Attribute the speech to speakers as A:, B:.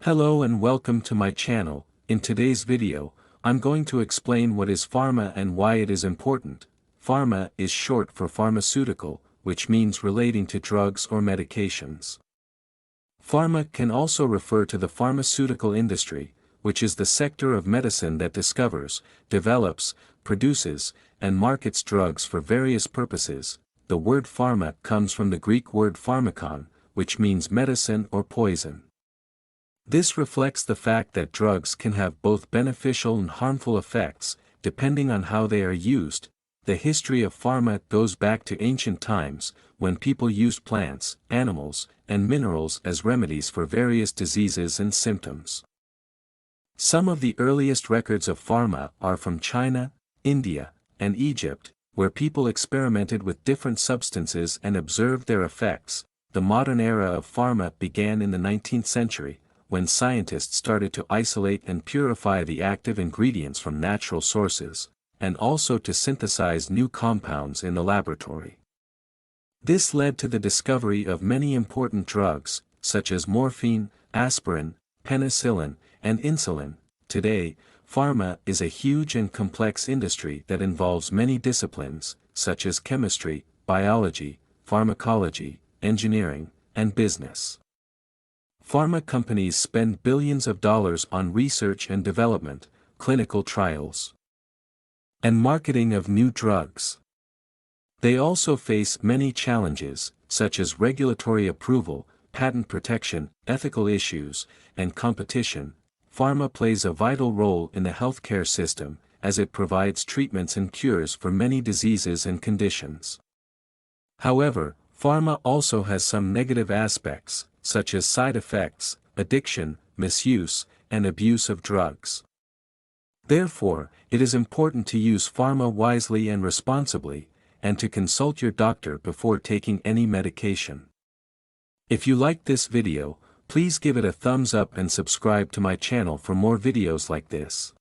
A: Hello and welcome to my channel. In today's video, I'm going to explain what is pharma and why it is important. Pharma is short for pharmaceutical, which means relating to drugs or medications. Pharma can also refer to the pharmaceutical industry, which is the sector of medicine that discovers, develops, produces, and markets drugs for various purposes. The word pharma comes from the Greek word pharmakon, which means medicine or poison. This reflects the fact that drugs can have both beneficial and harmful effects, depending on how they are used. The history of pharma goes back to ancient times, when people used plants, animals, and minerals as remedies for various diseases and symptoms. Some of the earliest records of pharma are from China, India, and Egypt, where people experimented with different substances and observed their effects. The modern era of pharma began in the 19th century, when scientists started to isolate and purify the active ingredients from natural sources, and also to synthesize new compounds in the laboratory. This led to the discovery of many important drugs, such as morphine, aspirin, penicillin, and insulin. Today, pharma is a huge and complex industry that involves many disciplines, such as chemistry, biology, pharmacology, engineering, and business. Pharma companies spend billions of dollars on research and development, clinical trials, and marketing of new drugs. They also face many challenges, such as regulatory approval, patent protection, ethical issues, and competition. Pharma plays a vital role in the healthcare system, as it provides treatments and cures for many diseases and conditions. However, pharma also has some negative aspects, such as side effects, addiction, misuse, and abuse of drugs. Therefore, it is important to use pharma wisely and responsibly, and to consult your doctor before taking any medication. If you liked this video, please give it a thumbs up and subscribe to my channel for more videos like this.